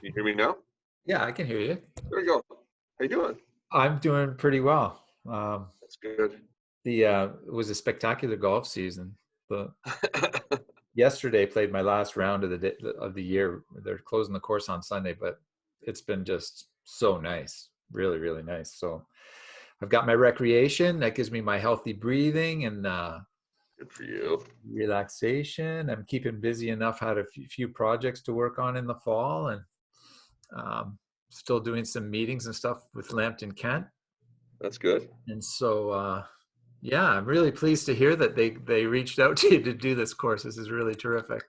You hear me now? Yeah, I can hear you. There you go. How you doing? I'm doing pretty well. That's good. It was a spectacular golf season. The Yesterday played my last round of the year. They're closing the course on Sunday, but it's been just so nice, really, really nice. So I've got my recreation that gives me my healthy breathing and Good for you. relaxation. I'm keeping busy enough. Had a few projects to work on in the fall, and um, still doing some meetings and stuff with Lambton Kent. That's good. And so, yeah, I'm really pleased to hear that they reached out to you to do this course. This is really terrific.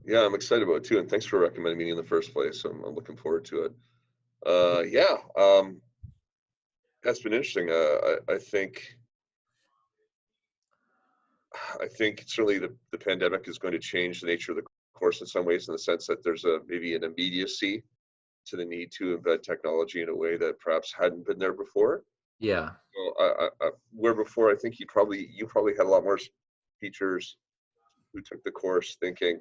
Yeah, I'm excited about it too, and thanks for recommending me in the first place. I'm looking forward to it. Yeah, that's been interesting. I think certainly the pandemic is going to change the nature of the course in some ways, in the sense that there's a maybe an immediacy to the need to embed technology in a way that perhaps hadn't been there before. Yeah, So where before I think you probably had a lot more teachers who took the course thinking,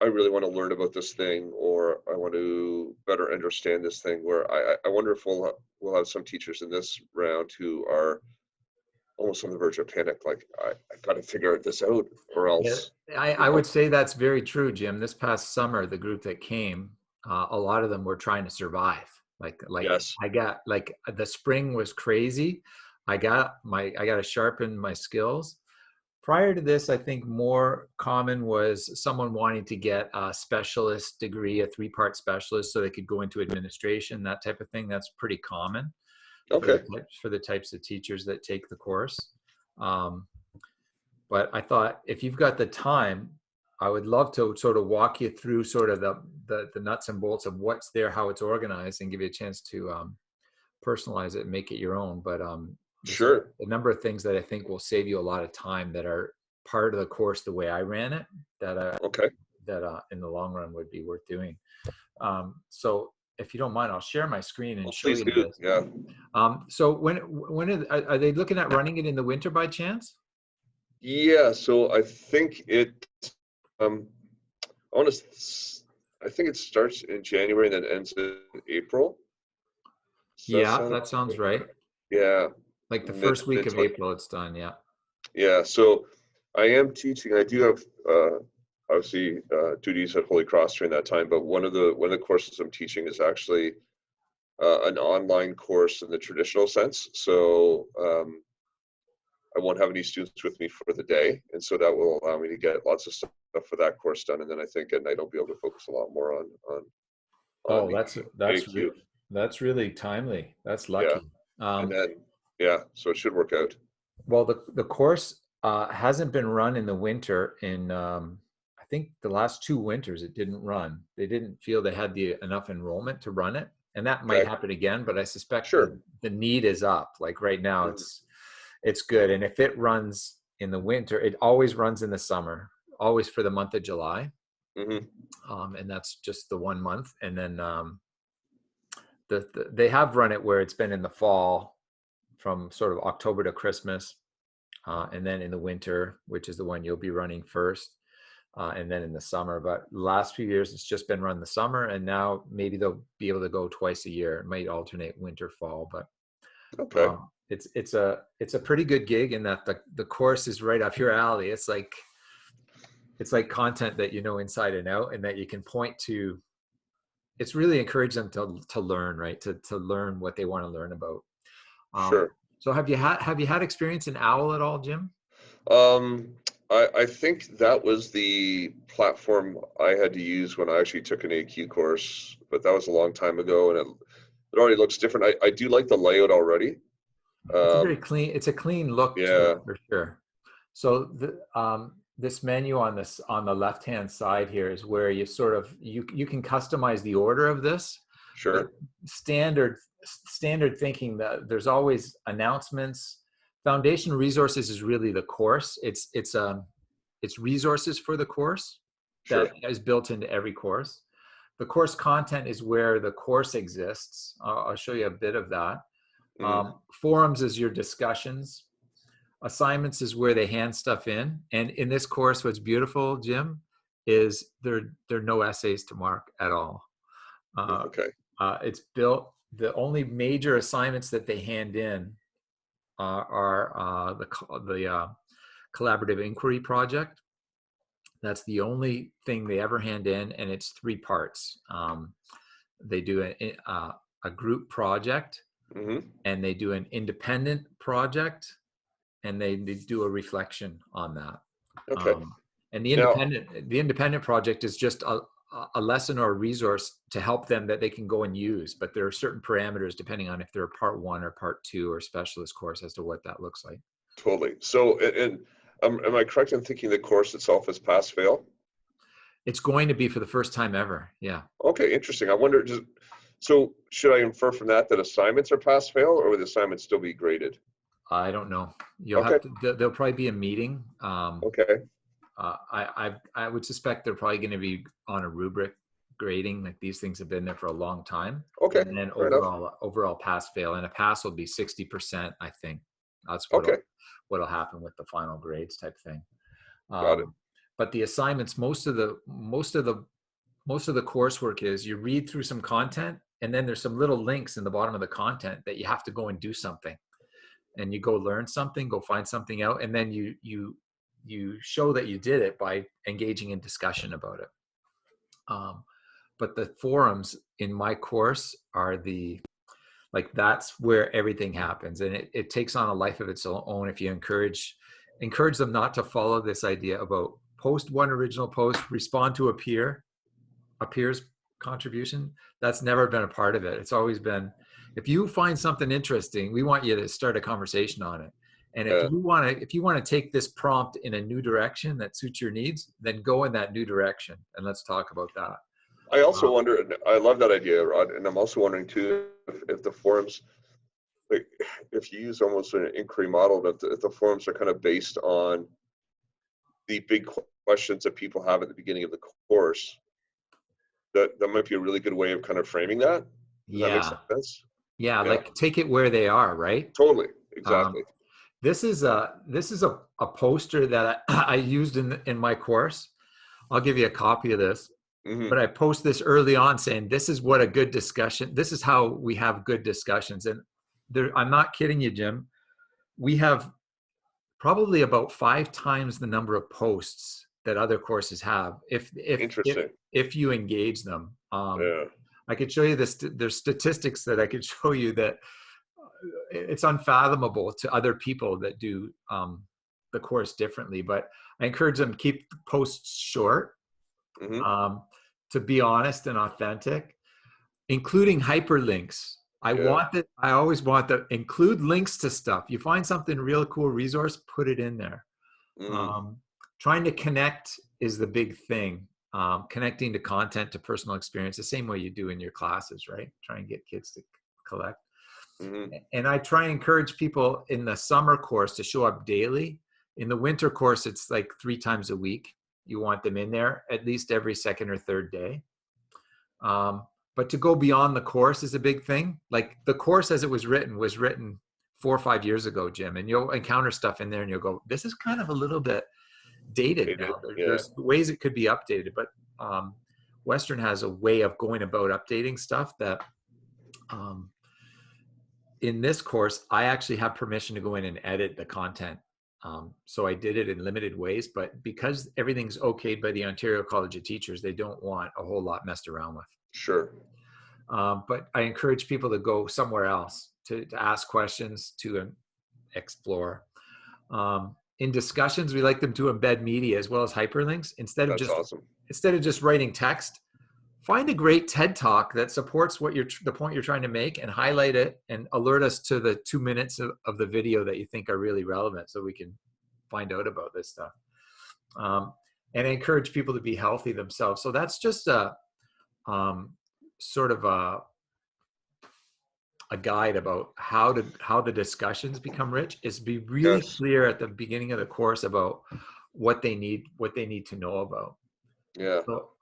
I really want to learn about this thing, or I want to better understand this thing. Where I wonder if we'll have some teachers in this round who are almost on the verge of panic, like I got to figure this out, or yeah. else, I would say that's very true, Jim. This past summer, the group that came, a lot of them were trying to survive. yes, I got like the spring was crazy. I got to sharpen my skills. Prior to this, I think more common was someone wanting to get a specialist degree, a three-part specialist, so they could go into administration, that type of thing. That's pretty common okay, for the types of teachers that take the course. Um, but I thought if you've got the time, I would love to sort of walk you through sort of the nuts and bolts of what's there, how it's organized, and give you a chance to personalize it and make it your own. But there's sure, a number of things that I think will save you a lot of time that are part of the course the way I ran it okay, that in the long run would be worth doing. So if you don't mind, I'll share my screen and well, show please you do, this. yeah, So are they looking at running it in the winter by chance? yeah. So I think um, I want to, I think it starts in January and then ends in April. Does that Yeah, sound that sounds right. Yeah, Like the mid first week mid of April, it's done. Yeah. Yeah, so I am teaching. I do have obviously duties at Holy Cross during that time, but one of the courses I'm teaching is actually an online course in the traditional sense. So I won't have any students with me for the day, and so that will allow me to get lots of stuff for that course done. And then I think at night I'll be able to focus a lot more on Oh, the AQ. that's really timely. That's Yeah, lucky. and Um, then yeah, so it should work out. well, the course hasn't been run in the winter. In I think the last two winters, it didn't run. They didn't feel they had the enough enrollment to run it, and that might Okay, happen again. But I suspect sure. the need is up. Like right now, Mhm. it's good. And if it runs in the winter, it always runs in the summer, always for the month of July, Mhm. and that's just the 1 month. And then they have run it where it's been in the fall from sort of October to Christmas, and then in the winter, which is the one you'll be running first, and then in the summer. But the last few years, it's just been run the summer, and now maybe they'll be able to go twice a year. It might alternate winter, fall, but Okay. it's a pretty good gig in that the course is right up your alley. It's like content that you know inside and out, and that you can point to. It's really encourage them to learn, right? To learn what they want to learn about. Um, Sure. so have you had experience in OWL at all, Jim? Um, I think that was the platform I had to use when I actually took an AQ course, but that was a long time ago, and it already looks different. I do like the layout already. It's a very Um, clean. It's a clean look to it yeah, for sure. So this menu on the left hand side here is where you can customize the order of this, but sure, standard thinking that there's always announcements. Foundation resources is really the course. It's resources for the course that sure. is built into every course. The course content is where the course exists. I'll show you a bit of that. Hmm. Forums is your discussions. Assignments is where they hand stuff in. And in this course, what's beautiful, Jim, is there are no essays to mark at all. Okay. It's built. The only major assignments that they hand in are the collaborative inquiry project. That's the only thing they ever hand in, and it's 3 parts. They do a group project, and they do an independent project, and they do a reflection on that. Okay. And Now, the independent project is just a lesson or a resource to help them that they can go and use. But there are certain parameters depending on if they're a part 1 or part 2 or specialist course as to what that looks like. totally. So, and am I correct in thinking the course itself is pass fail? It's going to be for the first time ever. Yeah. Okay, interesting. I wonder, so should I infer from that that assignments are pass fail, or would assignments still be graded? I don't know. You'll Okay. have to. There'll probably be a meeting. Okay. I would suspect they're probably going to be on a rubric grading. Like these things have been there for a long time. Okay. And then Fair enough. overall pass fail, and a pass will be 60%. I think that's Okay. what'll happen with the final grades type thing. Got it. But the assignments, most of the coursework is you read through some content, and then there's some little links in the bottom of the content that you have to go and do something, and you go learn something, go find something out, and then you show that you did it by engaging in discussion about it. But the forums in my course are that's where everything happens, and it takes on a life of its own if you encourage them not to follow this idea about post one original post, respond to a peer's contribution. That's never been a part of it. It's always been, if you find something interesting, we want you to start a conversation on it. And if you want to take this prompt in a new direction that suits your needs, then go in that new direction, and let's talk about that. I also wonder, and I love that idea, Rod, and I'm also wondering too, if the forums, like, if you use almost an inquiry model, that if the forums are kind of based on the big questions that people have at the beginning of the course, that might be a really good way of kind of framing that. Does that make sense? Yeah, like take it where they are, right? Totally, exactly. This is a poster that I used in my course. I'll give you a copy of this. But I post this early on saying, this is what a good discussion, this is how we have good discussions. And I'm not kidding you, Jim. We have probably about 5 times the number of posts that other courses have if you engage them. I could show you this. There's statistics that I could show you that it's unfathomable to other people that do the course differently. But I encourage them to keep the posts short. To be honest and authentic, including hyperlinks. I always want to include links to stuff. You find something real cool resource, put it in there. Trying to connect is the big thing. Connecting to content, to personal experience, the same way you do in your classes, right? Try and get kids to collect. And I try and encourage people in the summer course to show up daily. In the winter course, it's like 3 times a week. You want them in there at least every second or third day. But to go beyond the course is a big thing. Like the course as it was written 4 or 5 years ago, Jim, and you'll encounter stuff in there and you'll go, this is kind of a little bit dated now. There's ways it could be updated, but Western has a way of going about updating stuff that in this course, I actually have permission to go in and edit the content. So I did it in limited ways, but because everything's okayed by the Ontario College of Teachers, they don't want a whole lot messed around with. Sure. But I encourage people to go somewhere else to ask questions, to explore. In discussions, we like them to embed media as well as hyperlinks instead of just writing text. Find a great TED Talk that supports the point you're trying to make, and highlight it and alert us to the 2 minutes of the video that you think are really relevant so we can find out about this stuff. And I encourage people to be healthy themselves. So that's just a sort of a guide about how the discussions become rich, is be really clear at the beginning of the course about what they need to know about. Yeah. So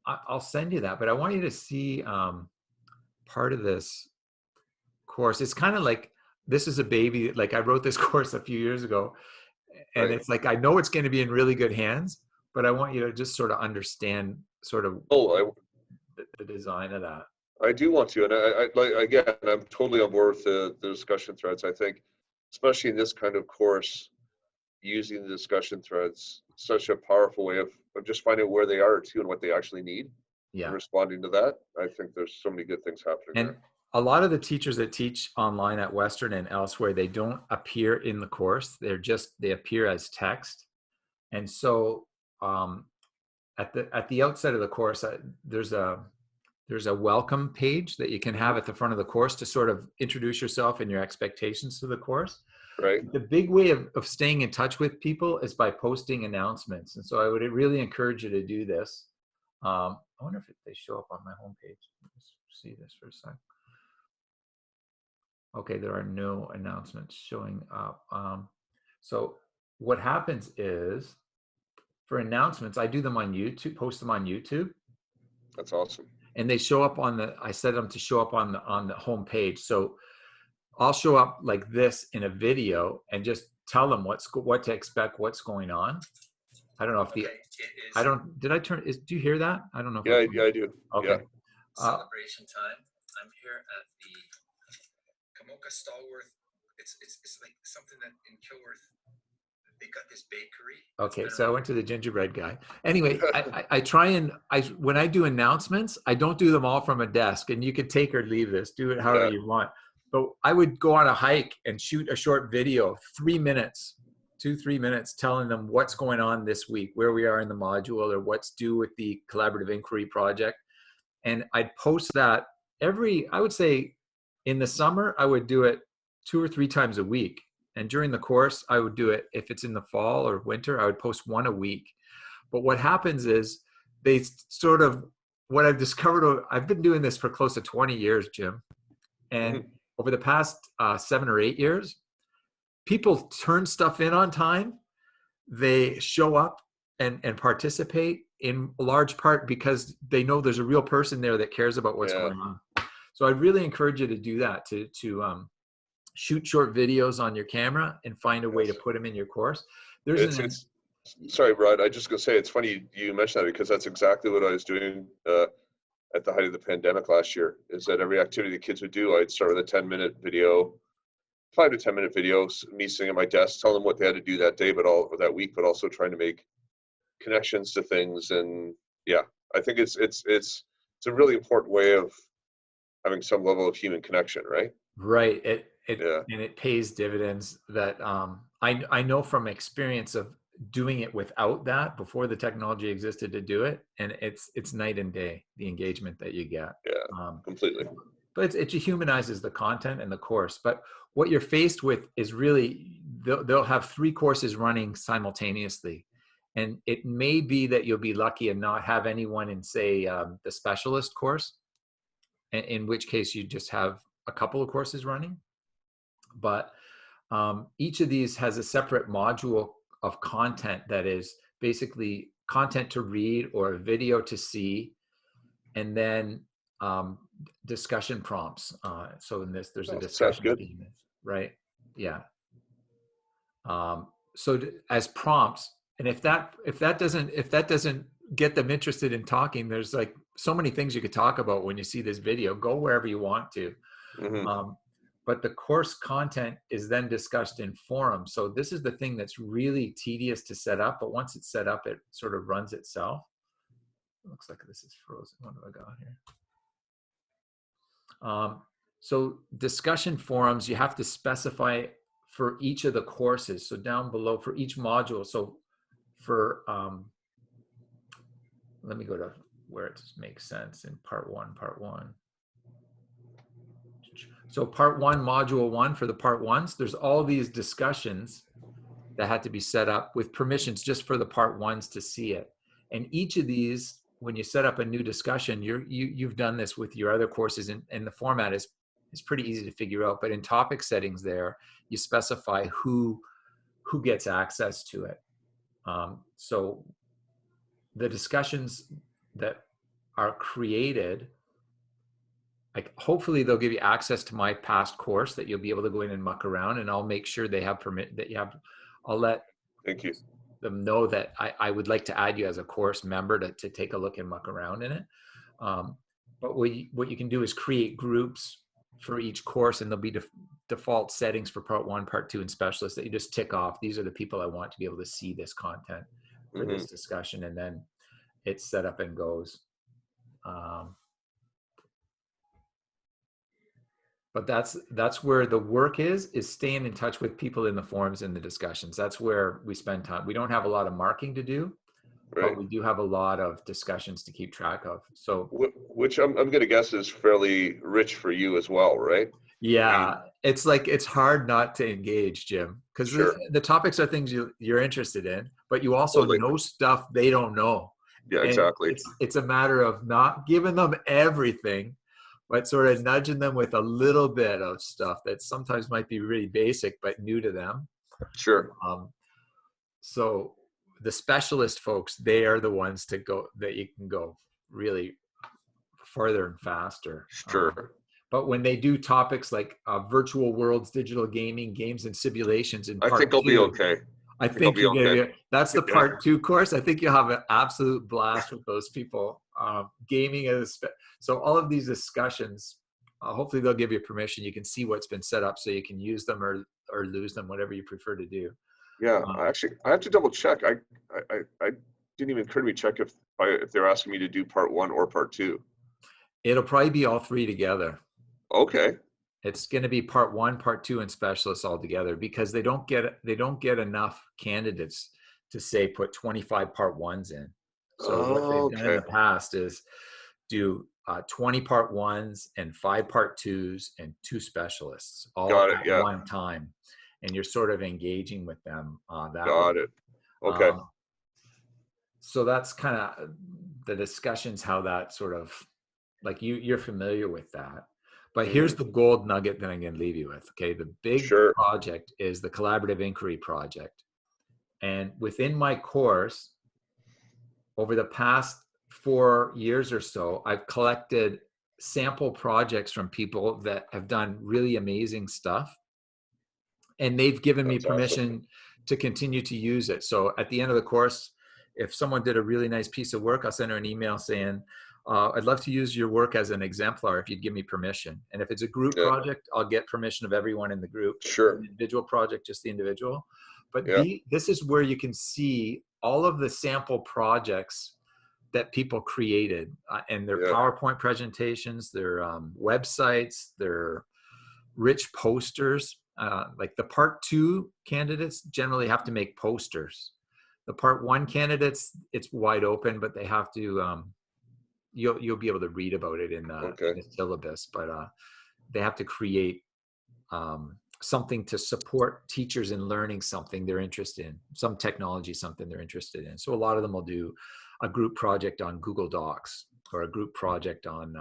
I'll send you that, but I want you to see part of this course. It's kind of like, this is a baby. Like I wrote this course a few years ago, and it's like, I know it's going to be in really good hands, but I want you to just sort of understand sort of Oh, the design of that. I do want to, and I like, again, I'm totally on board with the discussion threads. I think, especially in this kind of course, using the discussion threads, such a powerful way of just finding out where they are too and what they actually need and Yeah. responding to that. I think there's so many good things happening And there. a lot of the teachers that teach online at Western and elsewhere, they don't appear in the course. They appear as text. And so at the outset of the course, there's a welcome page that you can have at the front of the course to sort of introduce yourself and your expectations to the course. Right? The big way of staying in touch with people is by posting announcements. And so I would really encourage you to do this. I wonder if they show up on my homepage. Let's see this for a second. Okay, there are no announcements showing up. So what happens is, for announcements, I do them on YouTube, post them on YouTube, That's awesome. and they show up I set them to show up on the home page. So I'll show up like this in a video and just tell them what to expect, what's going on. I don't know if do you hear that? I don't know if Yeah, I do. okay. Yeah. Celebration time. I'm here at the Kamoka Stallworth. It's like something that in Kilworth, they got this bakery. Okay, so I went to the gingerbread guy. Anyway, I try and when I do announcements, I don't do them all from a desk, and you can take or leave this, do it however you want. But I would go on a hike and shoot a short video, 3 minutes, 2-3 minutes, telling them what's going on this week, where we are in the module, or what's due with the collaborative inquiry project. And I'd post that I would say in the summer, I would do it 2 or 3 times a week. And during the course, I would do it, if it's in the fall or winter, I would post 1 a week. But what happens is what I've discovered, I've been doing this for close to 20 years, Jim. And over the past 7 or 8 years, people turn stuff in on time. They show up and participate in large part because they know there's a real person there that cares about what's going on. So I'd really encourage you to do that, to shoot short videos on your camera and find a way to put them in your course. Sorry, Rod, I just gonna say, it's funny you mentioned that, because that's exactly what I was doing at the height of the pandemic last year, is that every activity the kids would do, I'd start with a 10-minute video, 5 to 10-minute videos, me sitting at my desk, telling them what they had to do that day, that week, but also trying to make connections to things. And yeah, I think it's a really important way of having some level of human connection, right? Right. And it pays dividends that I know from experience of doing it without that, before the technology existed to do it, and it's night and day, the engagement that you get. Completely. But it humanizes the content and the course. But what you're faced with is really, they'll have 3 courses running simultaneously. And it may be that you'll be lucky and not have anyone in, say, the specialist course, in which case you just have a couple of courses running. But each of these has a separate module of content that is basically content to read or a video to see, and then discussion prompts. So in this, there's a discussion theme, right? Yeah. So as prompts, and if that doesn't get them interested in talking, there's like so many things you could talk about when you see this video. Go wherever you want to. But the course content is then discussed in forums. So this is the thing that's really tedious to set up, but once it's set up, it sort of runs itself. It looks like this is frozen. What have I got here? So discussion forums, you have to specify for each of the courses. So down below for each module. So for, let me go to where it makes sense in part one. So part 1, module 1, for the part 1s, there's all these discussions that had to be set up with permissions just for the part 1s to see it. And each of these, when you set up a new discussion, you've done this with your other courses, and the format is pretty easy to figure out. But in topic settings there, you specify who gets access to it. So the discussions that are created, like, hopefully they'll give you access to my past course that you'll be able to go in and muck around, and I'll make sure they have permit that you have. Thank you. them know that I would like to add you as a course member to take a look and muck around in it. But what you can do is create groups for each course, and there'll be default settings for part 1, part 2, and specialists that you just tick off. These are the people I want to be able to see this content for this discussion, and then it's set up and goes. But that's where the work is staying in touch with people in the forums and the discussions. That's where we spend time. We don't have a lot of marking to do, but we do have a lot of discussions to keep track of. So, which I'm going to guess is fairly rich for you as well, right? Yeah, I mean, it's hard not to engage, Jim, because the topics are things you're interested in, but you also know stuff they don't know. Yeah, and exactly. It's a matter of not giving them everything, but sort of nudging them with a little bit of stuff that sometimes might be really basic but new to them. Sure. So the specialist folks, they are the ones that you can go really further and faster. Sure. But when they do topics like virtual worlds, digital gaming, games and simulations in part 2, I think I'll be okay. I think you're going to that's the part 2 course. I think you'll have an absolute blast with those people. Gaming so all of these discussions, hopefully they'll give you permission. You can see what's been set up so you can use them or lose them, whatever you prefer to do. Yeah, actually, I have to double check. I didn't even occur to me check if they're asking me to do part 1 or part 2. It'll probably be all 3 together. Okay. It's going to be part 1, part 2, and specialists all together, because they don't get enough candidates to say put 25 part 1s in. So what they've done in the past is do 20 part 1s and 5 part 2s and 2 specialists all at one time, and you're sort of engaging with them that Got way. it. Okay. So that's kind of the discussions, how that sort of, like, you're familiar with that. But here's the gold nugget that I'm going to leave you with. Okay. The big project is the collaborative inquiry project. And within my course, over the past 4 years or so, I've collected sample projects from people that have done really amazing stuff. And they've given me permission to continue to use it. So at the end of the course, if someone did a really nice piece of work, I'll send her an email saying, I'd love to use your work as an exemplar if you'd give me permission. And if it's a group project, I'll get permission of everyone in the group. Sure. An individual project, just the individual. But this is where you can see all of the sample projects that people created and their PowerPoint presentations, their websites, their rich posters. Like the part 2 candidates generally have to make posters. The part 1 candidates, it's wide open, but they have to, you'll be able to read about it in the syllabus, but they have to create something to support teachers in learning something they're interested in, some technology, something they're interested in. So a lot of them will do a group project on Google Docs, or a group project on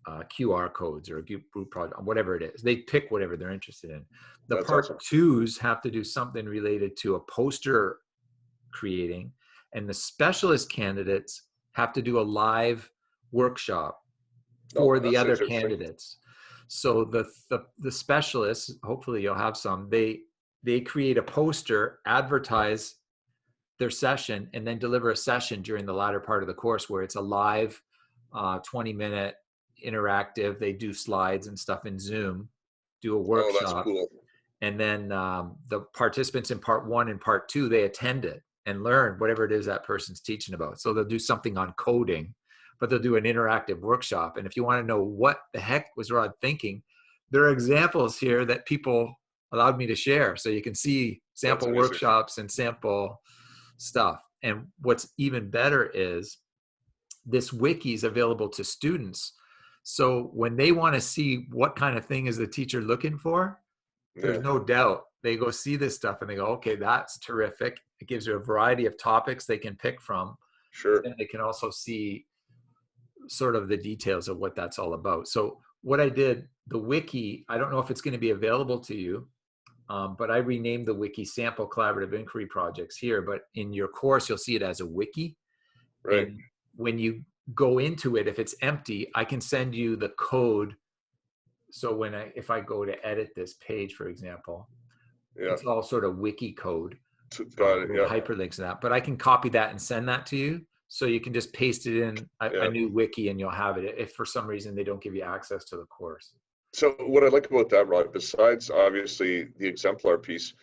QR codes, or a group project, whatever it is. They pick whatever they're interested in. The part 2s have to do something related to a poster creating, and the specialist candidates have to do a live workshop for the other candidates. So the specialists, hopefully you'll have some, they create a poster, advertise their session, and then deliver a session during the latter part of the course where it's a live 20-minute interactive. They do slides and stuff in Zoom, do a workshop. That's cool. And then the participants in part 1 and part 2, they attend it and learn whatever it is that person's teaching about. So they'll do something on coding, but they'll do an interactive workshop. And if you want to know what the heck was Rod thinking, there are examples here that people allowed me to share. So you can see sample workshops and sample stuff. And what's even better is this wiki is available to students. So when they want to see what kind of thing is the teacher looking for, there's no doubt they go see this stuff and they go, okay, that's terrific. It gives you a variety of topics they can pick from. Sure. And they can also see sort of the details of what that's all about. So what I did, the wiki, I don't know if it's going to be available to you, but I renamed the wiki Sample Collaborative Inquiry Projects here. But in your course, you'll see it as a wiki. Right. And when you go into it, if it's empty, I can send you the code. So if I go to edit this page, for example, it's all sort of wiki code. Got it. with Yeah. hyperlinks and that. But I can copy that and send that to you. So you can just paste it in Yeah. a new wiki and you'll have it if for some reason they don't give you access to the course. So what I like about that, Rod, besides obviously the exemplar piece,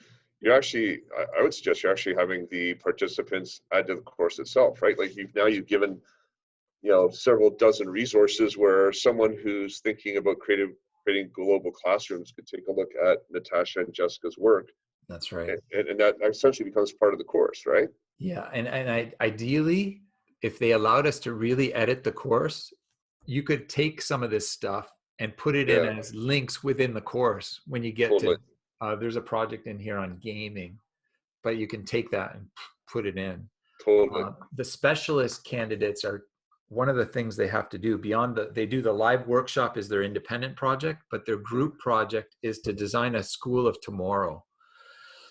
you're actually, I would suggest you're actually having the participants add to the course itself, right? Like you've given, several dozen resources where someone who's thinking about creating global classrooms could take a look at Natasha and Jessica's work. That's right. And that essentially becomes part of the course, right? Yeah. And ideally, if they allowed us to really edit the course, you could take some of this stuff and put it in Yeah, as links within the course when you get totally. to, there's a project in here on gaming, but you can take that and put it in. Totally. The specialist candidates are one of the things they have to do beyond they do the live workshop is their independent project, but their group project is to design a school of tomorrow.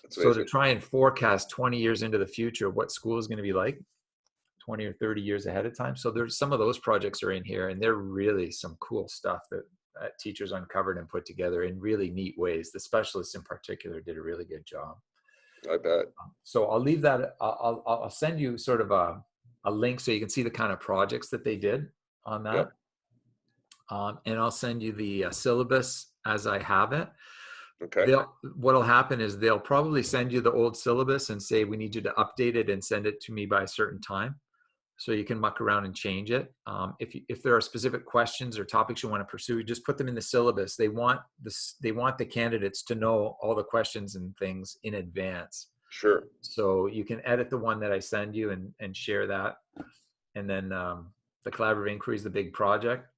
That's So to amazing. try and forecast 20 years into the future, what school is going to be like 20 or 30 years ahead of time. So there's some of those projects are in here and they're really some cool stuff that teachers uncovered and put together in really neat ways. The specialists in particular did a really good job. I bet. So I'll leave that. I'll send you sort of a link so you can see the kind of projects that they did on that. Yep. And I'll send you the syllabus as I have it. Okay. What'll happen is they'll probably send you the old syllabus and say, we need you to update it and send it to me by a certain time. So you can muck around and change it. If there are specific questions or topics you want to pursue, you just put them in the syllabus. They want the candidates to know all the questions and things in advance. Sure. So you can edit the one that I send you and share that. And then the collaborative inquiry is the big project.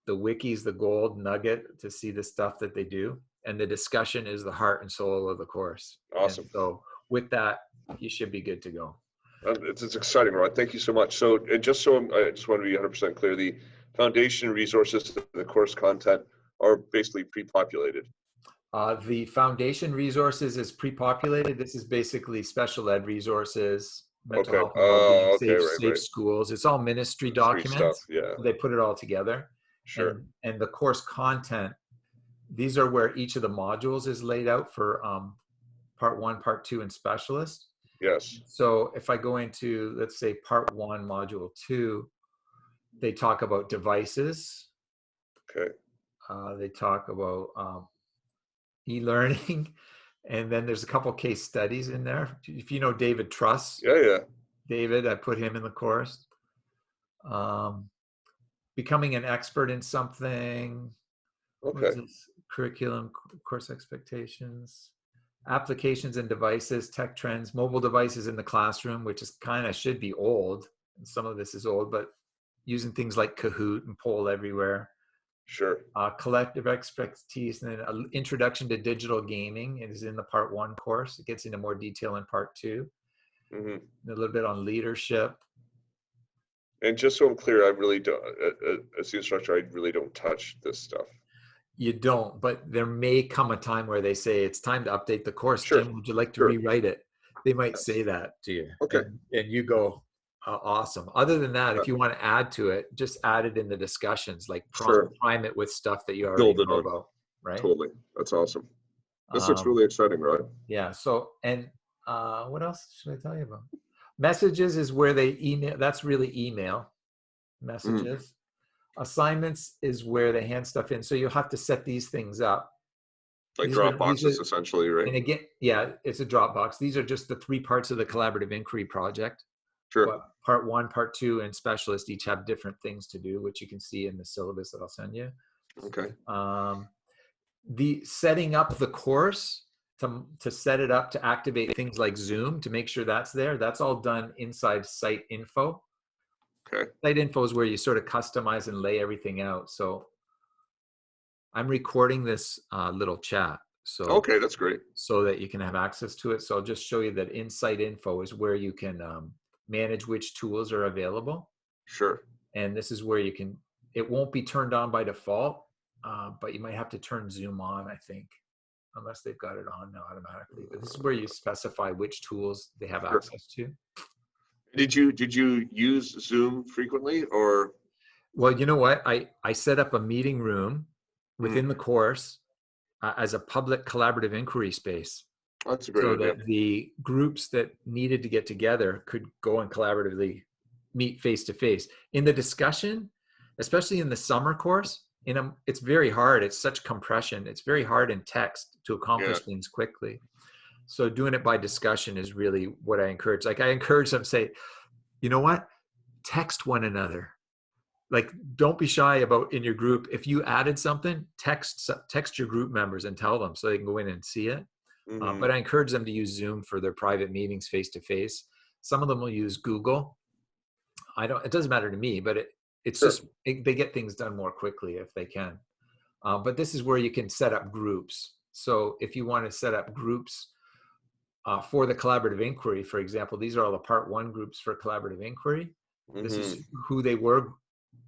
The wiki is the gold nugget to see the stuff that they do. And the discussion is the heart and soul of the course. Awesome. And so with that, you should be good to go. It's exciting, Rod. Thank you so much. So, and just so I just want to be 100% clear, the foundation resources, the course content are basically pre-populated. The foundation resources is pre-populated. This is basically special ed resources, mental Okay. health and well-being, Okay. safe schools. It's all ministry Street stuff. documents. Yeah. They put it all together. Sure. And the course content, these are where each of the modules is laid out for part 1, part 2, and specialist. Yes. So if I go into, let's say, part 1, module 2, they talk about devices. Okay. They talk about e-learning. And then there's a couple case studies in there. If you know David Truss. Yeah. David, I put him in the course. Becoming an expert in something. Okay. Curriculum, course expectations. Applications and devices, tech trends, mobile devices in the classroom, which is kind of should be old. And some of this is old, but using things like Kahoot and Poll Everywhere. Sure. Collective expertise, and then an introduction to digital gaming is in the part 1 course. It gets into more detail in part 2. Mm-hmm. A little bit on leadership. And just so I'm clear, I really don't, as the instructor, I really don't touch this stuff. You don't, but there may come a time where they say it's time to update the course. Sure. Jim, would you like to Sure. rewrite it? They might say that to you. Okay. And you go, awesome. Other than that, if you want to add to it, just add it in the discussions, like prime it with stuff that you already know about, right? Totally. That's awesome. This looks really exciting, right? Yeah. So, and what else should I tell you about? Messages is where they email. That's really email messages. Assignments is where they hand stuff in. So you'll have to set these things up. Like Dropboxes, essentially, right? And again, yeah, it's a Dropbox. These are just the 3 parts of the collaborative inquiry project. Sure. But part 1, part 2, and specialist each have different things to do, which you can see in the syllabus that I'll send you. Okay. The setting up the course to set it up to activate things like Zoom to make sure that's there. That's all done inside Site Info. Okay. Site Info is where you sort of customize and lay everything out. So I'm recording this little chat. So okay, that's great. So that you can have access to it. So I'll just show you that in Site Info is where you can manage which tools are available. Sure. And this is where you can, it won't be turned on by default, but you might have to turn Zoom on, I think, unless they've got it on now automatically. But this is where you specify which tools they have access to. Did you use Zoom frequently, or? Well, you know what? I set up a meeting room within the course as a public collaborative inquiry space. That's a so great idea. that the groups that needed to get together could go and collaboratively meet face to face. In the discussion, especially in the summer course, it's very hard. It's such compression. It's very hard in text to Yeah. accomplish things quickly. So doing it by discussion is really what I encourage. Like I encourage them to say, you know what? Text one another. Like don't be shy about in your group. If you added something, text your group members and tell them so they can go in and see it. Hmm. But I encourage them to use Zoom for their private meetings face to face. Some of them will use Google. It doesn't matter to me, but it's Sure. just, they get things done more quickly if they can. But this is where you can set up groups. So if you want to set up groups for the collaborative inquiry, for example, these are all the part one groups for collaborative inquiry. This is Hmm. who they were.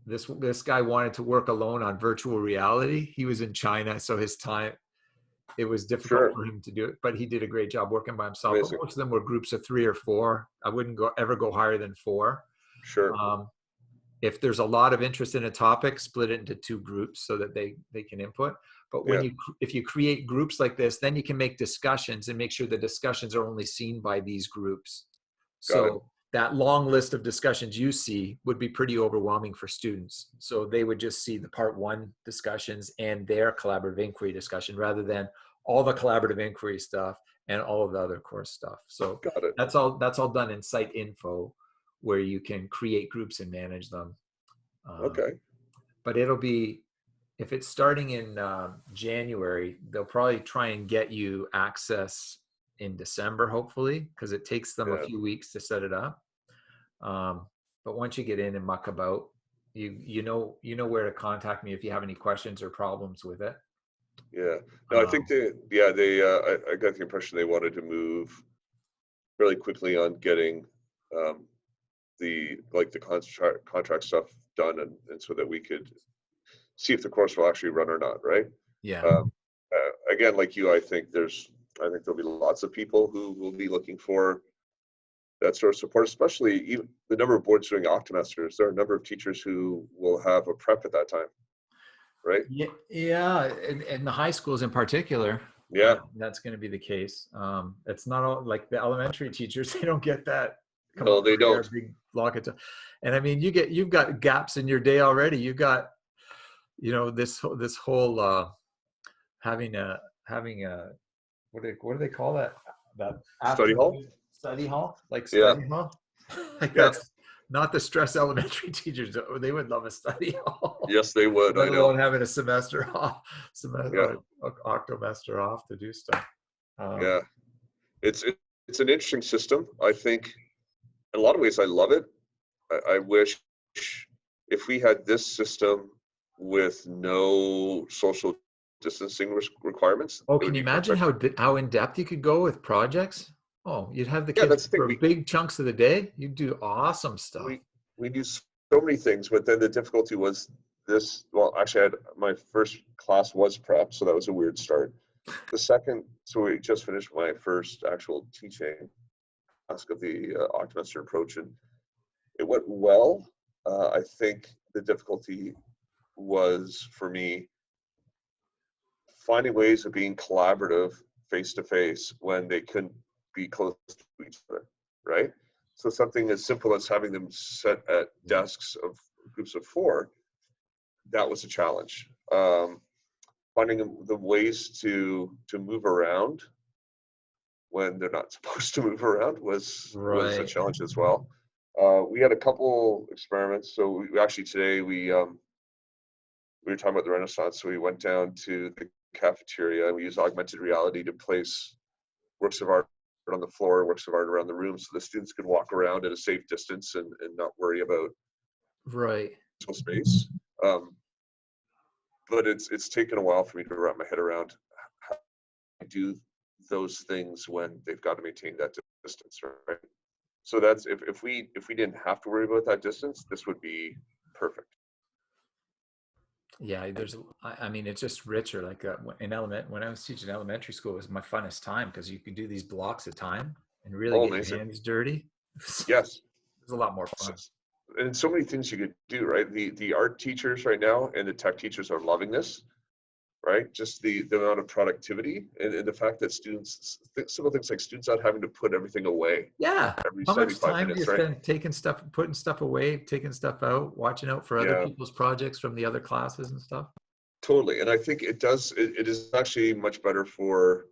This guy wanted to work alone on virtual reality. He was in China, so it was difficult Sure. for him to do it, but he did a great job working by himself. But Amazing. most of them were groups of 3 or 4. I wouldn't ever go higher than 4. Sure. Um, if there's a lot of interest in a topic, split it into 2 groups so that they can input. But Yeah. if you create groups like this, then you can make discussions and make sure the discussions are only seen by these groups. Got it. So that long list of discussions you see would be pretty overwhelming for students. So they would just see the part one discussions and their collaborative inquiry discussion rather than all the collaborative inquiry stuff and all of the other course stuff. So Got it. that's all done in Site Info, where you can create groups and manage them. Okay. But it'll be, if it's starting in January, they'll probably try and get you access in December, hopefully, because it takes them a Yeah. few weeks to set it up. But once you get in and muck about, you know where to contact me if you have any questions or problems with it. Yeah. No, I think Um, I got the impression they wanted to move really quickly on getting um, the contract stuff done, and so that we could see if the course will actually run or not, right? yeah. Um, Again, like you, I think there'll be lots of people who will be looking for that sort of support, especially even the number of boards doing octomasters. There are a number of teachers who will have a prep at that time, right? Yeah, yeah, in the high schools in particular, Yeah. that's going to be the case. It's not all like the elementary teachers; they don't get that. Come No, up they for air, don't. big block of time. And I mean, you've got gaps in your day already. You've got, this whole having a what do they call that Study hall. afternoon study hall, like Yeah. study hall. Like Yeah. that's not the stress elementary teachers. They would love a study hall. Yes, they would. Let I know. alone having a semester off, Yeah. octomester off to do stuff. Um, Yeah. It's an interesting system. I think in a lot of ways I love it. I wish if we had this system with no social distancing requirements, oh, it would can you be imagine perfect. how in depth you could go with projects? Oh, you'd have the Yeah, kids that's the thing. for big chunks of the day. You'd do awesome stuff. We do so many things, but then the difficulty was this. Well, actually, I had my first class was prep, so that was a weird start. The second, so we just finished my first actual teaching task of the Octomester approach, and it went well. I think the difficulty was for me finding ways of being collaborative face to face when they couldn't be close to each other, right? So something as simple as having them sit at desks of groups of 4, that was a challenge. Finding the ways to move around when they're not supposed to move around was a Right. challenge as well. We had a couple experiments. So we actually today we were talking about the Renaissance, so we went down to the cafeteria and we used augmented reality to place works of art on the floor, works of art around the room, so the students could walk around at a safe distance and not worry about Right. personal space. But it's taken a while for me to wrap my head around how to do those things when they've got to maintain that distance, right? So that's if we didn't have to worry about that distance, this would be perfect. Yeah, I mean, it's just richer. Like when I was teaching elementary school, it was my funnest time because you could do these blocks of time and really Oh, get your amazing. hands dirty. It Yes. was a lot more fun. And so many things you could do, right? The art teachers right now and the tech teachers are loving this right? Just the amount of productivity and the fact that students, simple things like students not having to put everything away Yeah. every How much 75 time do you minutes, right? spend taking stuff, putting stuff away, taking stuff out, watching out for other Yeah, people's projects from the other classes and stuff? totally. And I think it is actually much better for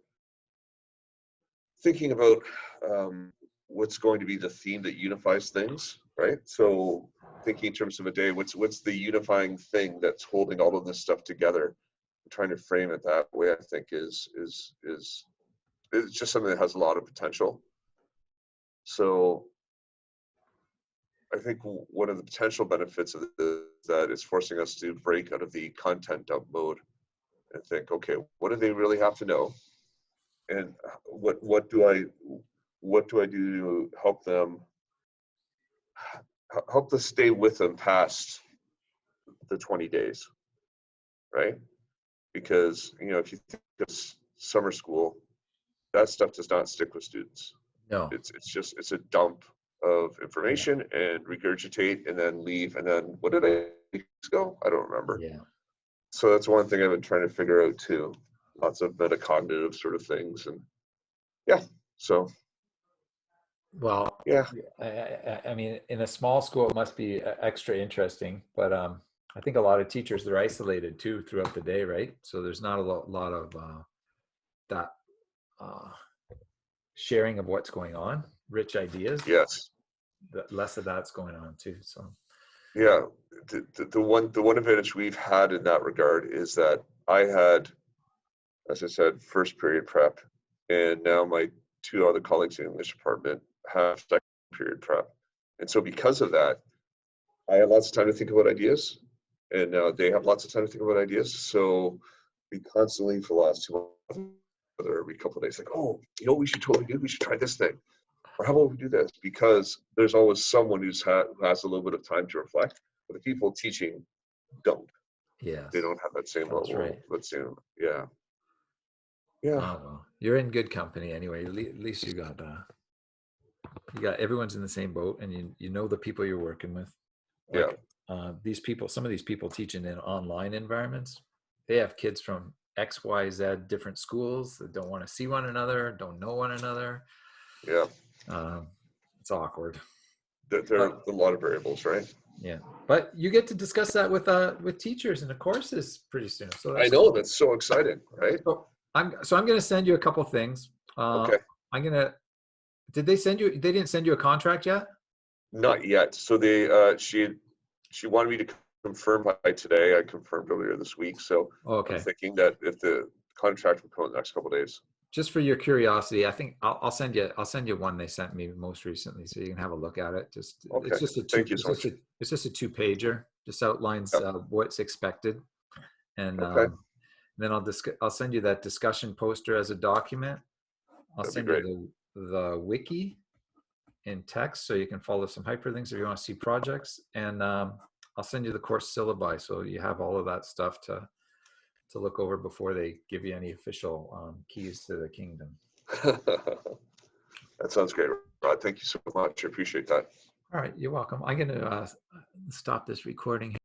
thinking about what's going to be the theme that unifies things, right? So thinking in terms of a day, what's the unifying thing that's holding all of this stuff together? Trying to frame it that way, I think, is it's just something that has a lot of potential. So I think one of the potential benefits of this is that it's forcing us to break out of the content dump mode and think, okay, what do they really have to know, and what do I do to help them stay with them past the 20 days, right? Because if you think of summer school, that stuff does not stick with students. No. It's a dump of Yeah. information and regurgitate and then leave, and then what did I go? I don't remember. Yeah. So that's one thing I've been trying to figure out too. Lots of metacognitive sort of things, and yeah. So Well, yeah, I mean, in a small school, it must be extra interesting, but I think a lot of teachers, they're isolated too throughout the day, right? So there's not a lot of that uh, sharing of what's going on, rich ideas. yes, Less of that's going on too. So yeah. The one advantage we've had in that regard is that I had, as I said, first period prep, and now my two other colleagues in the English department have second period prep, and so because of that, I had lots of time to think about ideas, and now they have lots of time to think about ideas. So we constantly, for the last 2 months, every couple of days, like, oh, what we should totally do? We should try this thing, or how about we do this? Because there's always someone who has a little bit of time to reflect, but the people teaching don't. They yes, don't have that same that's level. right. Yeah, yeah, Oh well, you're in good company anyway. At least you got everyone's in the same boat, and you know the people you're working with. yeah, Like these people, some of these people teaching in online environments, they have kids from X, Y, Z different schools that don't want to see one another, don't know one another. yeah. Um, it's awkward. There are But a lot of variables, right? yeah, but you get to discuss that with teachers in the courses pretty soon. So I that's know, cool. that's so exciting, right? So I'm going to send you a couple things. Okay. I'm gonna. Did they send you? They didn't send you a contract yet? Not yet. So she wanted me to confirm by today. I confirmed earlier this week. So I'm Okay. thinking that if the contract will come in the next couple of days. Just for your curiosity, I think I'll send you one they sent me most recently, so you can have a look at it. Okay. Thank you so much. It's just a 2-pager. Just outlines Yep. what's expected, and Okay. then I'll send you that discussion poster as a document. I'll That'd be send great. you the wiki in text, so you can follow some hyperlinks if you want to see projects, and I'll send you the course syllabi, so you have all of that stuff to look over before they give you any official keys to the kingdom. That sounds great, Rod. Thank you so much. I appreciate that. All right, you're welcome. I'm going to stop this recording here.